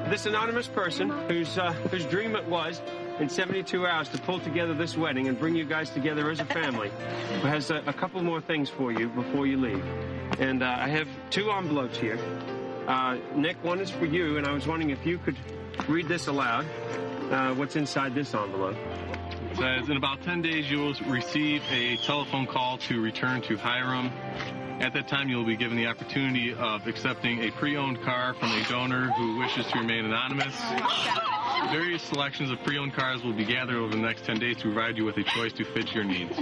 This anonymous person whose dream it was in 72 hours to pull together this wedding and bring you guys together as a family has a couple more things for you before you leave. And I have 2 envelopes here. Nick, one is for you, and I was wondering if you could read this aloud. What's inside this envelope? It says, in about 10 days, you will receive a telephone call to return to Hiram. At that time, you'll be given the opportunity of accepting a pre-owned car from a donor who wishes to remain anonymous. Various selections of pre-owned cars will be gathered over the next 10 days to provide you with a choice to fit your needs.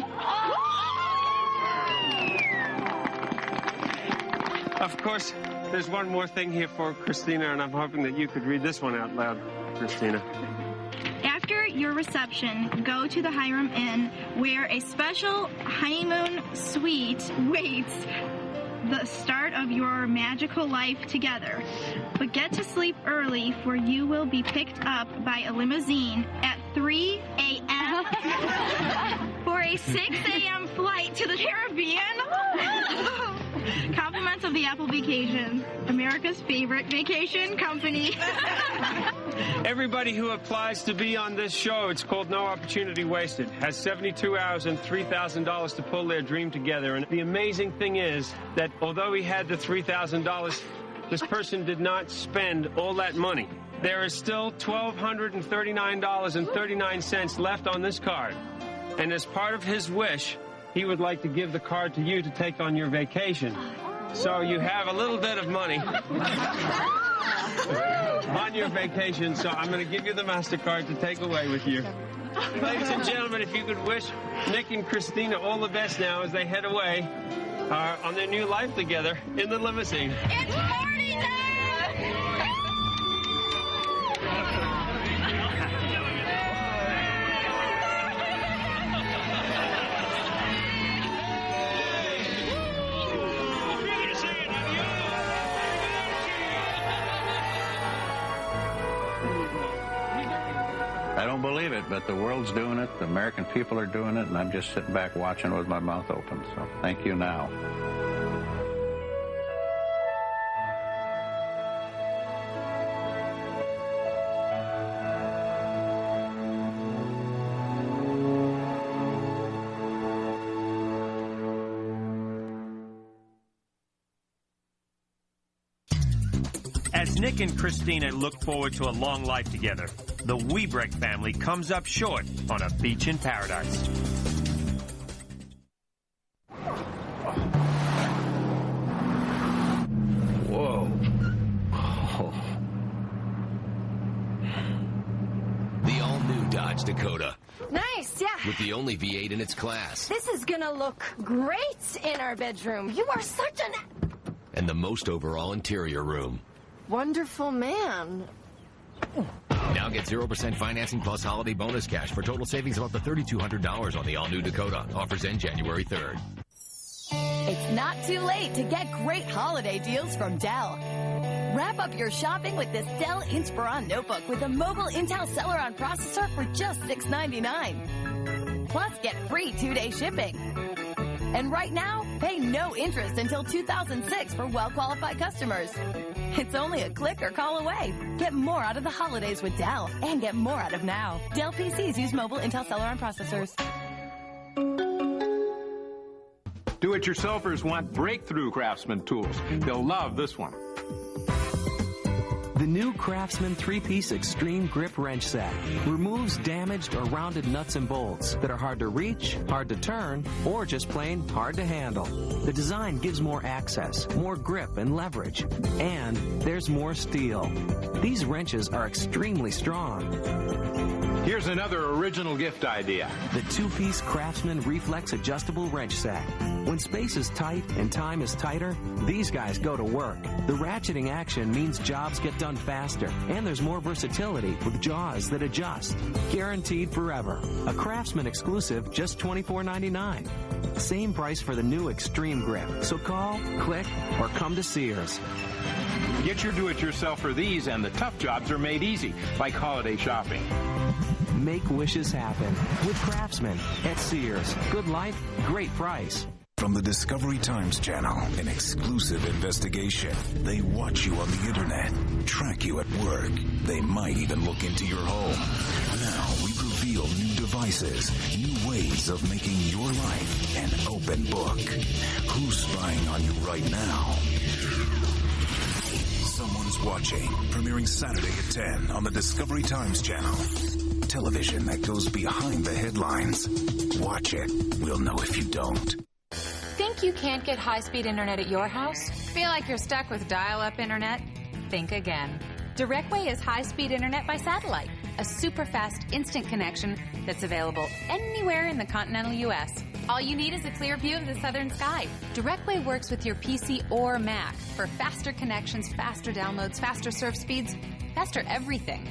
Of course, there's one more thing here for Christina, and I'm hoping that you could read this one out loud, Christina. After your reception, go to the Hiram Inn, where a special honeymoon suite waits the start of your magical life together. But get to sleep early, for you will be picked up by a limousine at 3 a.m. for a 6 a.m. flight to the Caribbean. Compliments of the Apple Vacation, America's favorite vacation company. Everybody who applies to be on this show, it's called No Opportunity Wasted, has 72 hours and $3,000 to pull their dream together. And the amazing thing is that although he had the $3,000, this person did not spend all that money. There is still $1,239.39 left on this card. And as part of his wish, he would like to give the card to you to take on your vacation. So you have a little bit of money on your vacation, so I'm going to give you the MasterCard to take away with you. Ladies and gentlemen, if you could wish Nick and Christina all the best now as they head away on their new life together in the limousine. It's party night! I don't believe it, but the world's doing it, the American people are doing it, and I'm just sitting back watching with my mouth open. So thank you now. As Nick and Christina look forward to a long life together, the Webreck family comes up short on a beach in paradise. Whoa. Oh. The all-new Dodge Dakota. Nice, yeah. With the only V8 in its class. This is gonna look great in our bedroom. You are such an... And the most overall interior room. wonderful man. Now get 0% financing plus holiday bonus cash for total savings of up to $3,200 on the all-new Dakota. Offers end January 3rd. It's not too late to get great holiday deals from Dell. Wrap up your shopping with this Dell Inspiron notebook with a mobile Intel Celeron processor for just $699. Plus, get free 2-day shipping. And right now, pay no interest until 2006 for well-qualified customers. It's only a click or call away. Get more out of the holidays with Dell and get more out of now. Dell PCs use mobile Intel Celeron processors. Do-it-yourselfers want breakthrough Craftsman tools. They'll love this one. The new Craftsman 3-piece Extreme Grip Wrench Set removes damaged or rounded nuts and bolts that are hard to reach, hard to turn, or just plain hard to handle. The design gives more access, more grip and leverage, and there's more steel. These wrenches are extremely strong. Here's another original gift idea. The two-piece Craftsman Reflex Adjustable Wrench Set. When space is tight and time is tighter, these guys go to work. The ratcheting action means jobs get done faster, and there's more versatility with jaws that adjust. Guaranteed forever. A Craftsman exclusive, just $24.99. Same price for the new Extreme Grip. So call, click, or come to Sears. Get your do-it-yourself for these, and the tough jobs are made easy, like holiday shopping. Make wishes happen with Craftsman at Sears. Good life, great price. From the Discovery Times channel, an exclusive investigation. They watch you on the internet, track you at work. They might even look into your home. Now we reveal new devices, new ways of making your life an open book. Who's spying on you right now? Someone's Watching, premiering Saturday at 10 on the Discovery Times channel. Television that goes behind the headlines. Watch it. We'll know if you don't. Think you can't get high-speed internet at your house? Feel like you're stuck with dial-up internet? Think again. Directway is high-speed internet by satellite, a super-fast instant connection that's available anywhere in the continental U.S. All you need is a clear view of the southern sky. Directway works with your PC or Mac for faster connections, faster downloads, faster surf speeds, faster everything.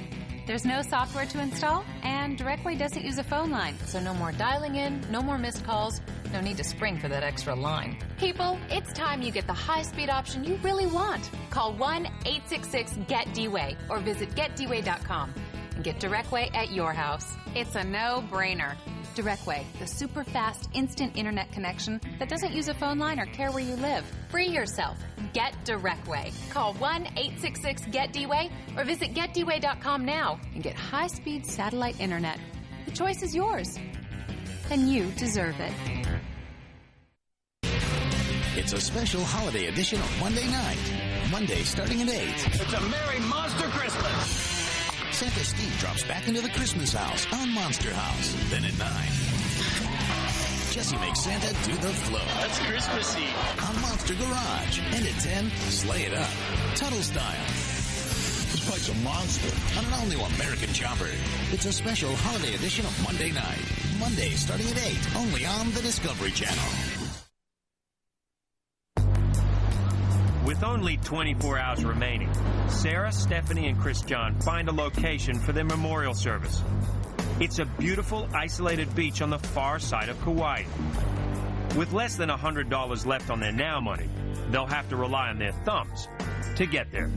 There's no software to install, and Directway doesn't use a phone line, so no more dialing in, no more missed calls, no need to spring for that extra line. People, it's time you get the high-speed option you really want. Call 1-866-GET-DWAY or visit getdway.com and get Directway at your house. It's a no-brainer. Directway, the super-fast instant internet connection that doesn't use a phone line or care where you live. Free yourself. Get Directway. Call 1-866-GET-DWAY or visit getdway.com now and get high-speed satellite internet. The choice is yours, and you deserve it. It's a special holiday edition of Monday night. Monday starting at 8. It's a Merry Monster Christmas. Santa Steve drops back into the Christmas house on Monster House. Then at 9, Jesse makes Santa do the flow. That's Christmassy. On Monster Garage. And at 10, Slay It Up. Tuttle style. This place a monster. On an all-new American Chopper. It's a special holiday edition of Monday night. Monday starting at 8, only on the Discovery Channel. With only 24 hours remaining, Sarah, Stephanie, and Chris John find a location for their memorial service. It's a beautiful, isolated beach on the far side of Kauai. With less than $100 left on their now money, they'll have to rely on their thumbs to get there.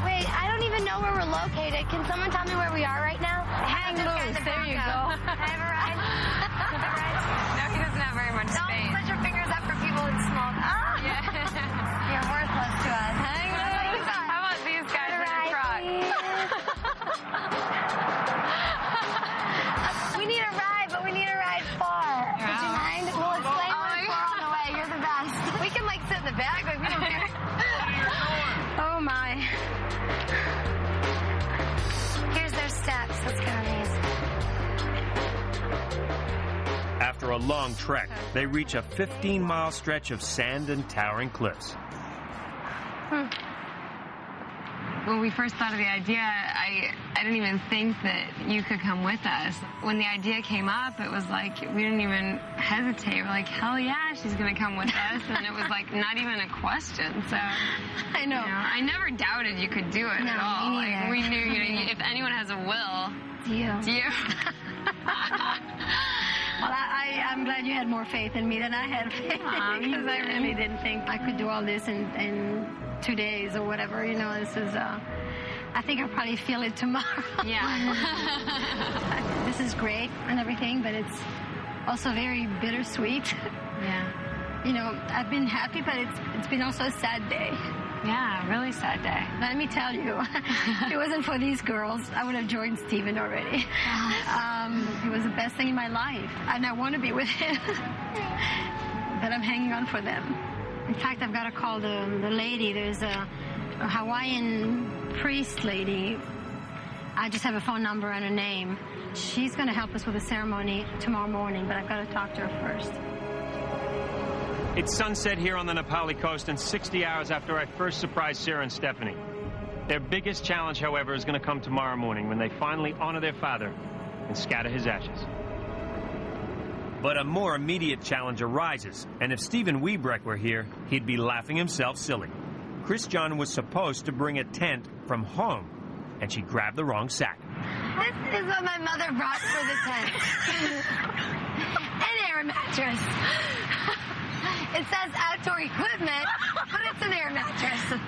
Wait, I don't even know where we're located. Can someone tell me where we are right now? Hang loose. There you go. Can I have a ride? No, he doesn't have very much Don't space. put your fingers up for people in small. Ah! Yeah. You're worthless to us. Hang loose. How about these guys in a truck? We need a ride, but we need a ride far. Yeah. Would you mind? We'll explain when we're on the way. You're the best. We can like sit in the back, but we don't care. Oh my. Here's their steps. Let's get on these. After a long trek, they reach a 15-mile stretch of sand and towering cliffs. When we first thought of the idea, I didn't even think that you could come with us. When the idea came up, it was like, we didn't even hesitate. We're like, hell yeah, she's going to come with us. And it was like not even a question. So I know. I never doubted you could do it at all. Me neither. Like, we knew, if anyone has a will, it's you. Well, I'm glad you had more faith in me than I had faith because I really didn't think I could do all this in 2 days or whatever. This is, I think I'll probably feel it tomorrow. Yeah. This is great and everything, but it's also very bittersweet. Yeah. I've been happy, but it's been also a sad day. Yeah, really sad day. Let me tell you, if it wasn't for these girls, I would have joined Steven already. It was the best thing in my life, and I want to be with him. But I'm hanging on for them. In fact, I've got to call the lady. There's a Hawaiian priest lady. I just have a phone number and a name. She's going to help us with the ceremony tomorrow morning, but I've got to talk to her first. It's sunset here on the Nepali coast and 60 hours after I first surprised Sarah and Stephanie. Their biggest challenge, however, is going to come tomorrow morning when they finally honor their father and scatter his ashes. But a more immediate challenge arises, and if Stephen Webreck were here, he'd be laughing himself silly. Chris John was supposed to bring a tent from home, and she grabbed the wrong sack. This is what my mother brought for the tent. An air mattress. It says outdoor equipment, but it's an air mattress.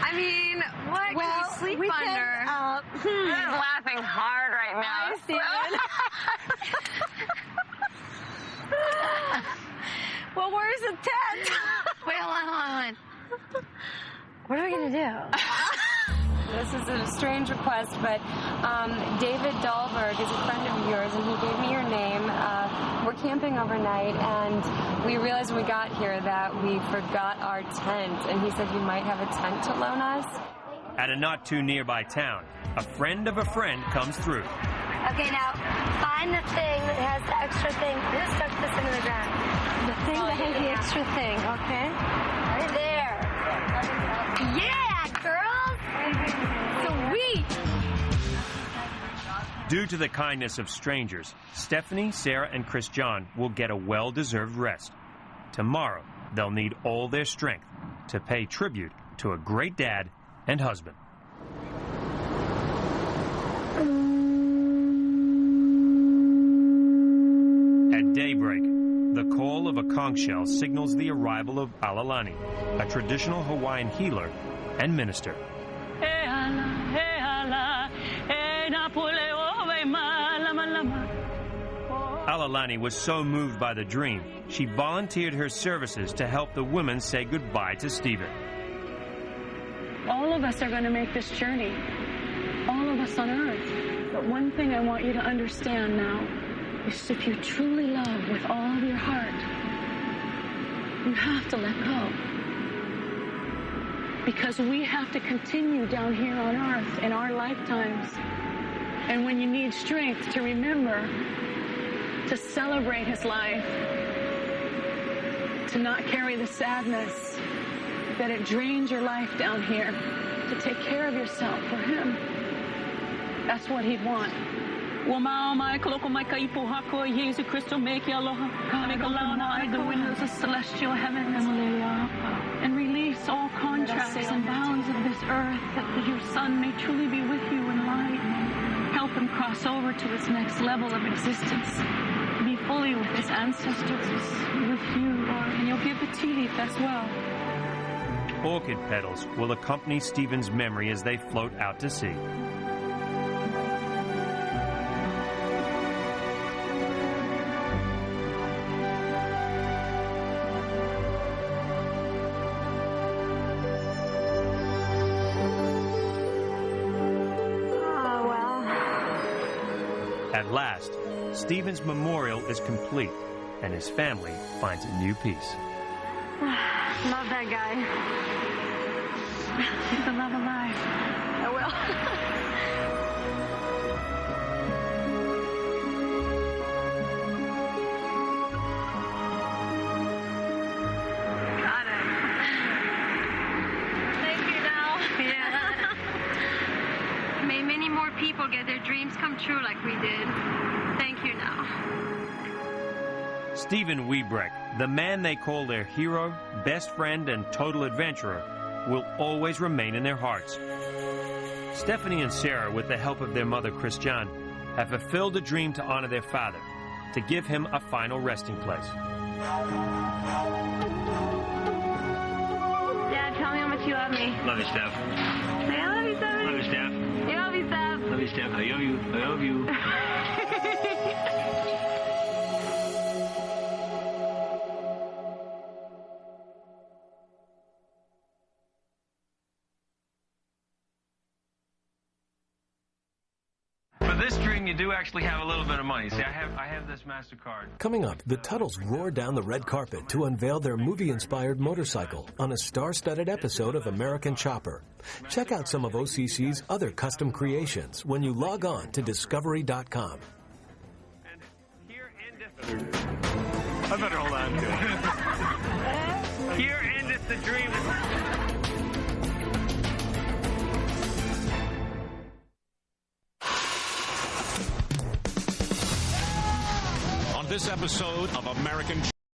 I mean, what can you sleep under? I'm laughing hard right now. Hi, Steven. Well, where's the tent? Wait, hold on. What are we going to do? This is a strange request, but David Dahlberg is a friend of yours, and he gave me your name. We're camping overnight, and we realized when we got here that we forgot our tent, and he said you might have a tent to loan us. At a not too nearby town, a friend of a friend comes through. Okay, now, find the thing that has the extra thing. Just stuck this into the ground. The thing that has the extra thing, okay? Right there. Yeah, girls! Sweet! Due to the kindness of strangers, Stephanie, Sarah, and Chris John will get a well-deserved rest. Tomorrow, they'll need all their strength to pay tribute to a great dad and husband. At daybreak, the call of a conch shell signals the arrival of Alalani, a traditional Hawaiian healer and minister. Alalani was so moved by the dream, she volunteered her services to help the women say goodbye to Stephen. All of us are going to make this journey, all of us on Earth. But one thing I want you to understand now is if you truly love with all of your heart, you have to let go. Because we have to continue down here on Earth in our lifetimes. And when you need strength to remember to celebrate his life, to not carry the sadness that it drains your life down here, to take care of yourself for him. That's what he'd want. God, the windows of celestial heavens, and release all contracts and bounds of this earth, that your son may truly be with you in light. Help him cross over to his next level of existence, be fully with his ancestors, with you, Lord, and you'll give the tea leaf as well. Orchid petals will accompany Stephen's memory as they float out to sea. At last, Stephen's memorial is complete, and his family finds a new peace. Love that guy. Keep the love alive. I will. Got it. Thank you now. Yeah. May many more people get their dreams come true like we did. Thank you now. Stephen Webreck, the man they call their hero, best friend, and total adventurer, will always remain in their hearts. Stephanie and Sarah, with the help of their mother, Chris John, have fulfilled a dream to honor their father, to give him a final resting place. Dad, tell me how much you love me. Love you, Steph. Say I love you, Steph. Love you, Steph. You love you, Steph. Love you, Steph. I love you. I love you. For this dream, you do actually have a little bit of money. See, I have this MasterCard. Coming up, the Tuttles roar down the red carpet to unveil their movie-inspired motorcycle on a star-studded episode of American Chopper. Check out some of OCC's other custom creations when you log on to discovery.com. I better hold on to it. Here endeth the dream. on this episode of American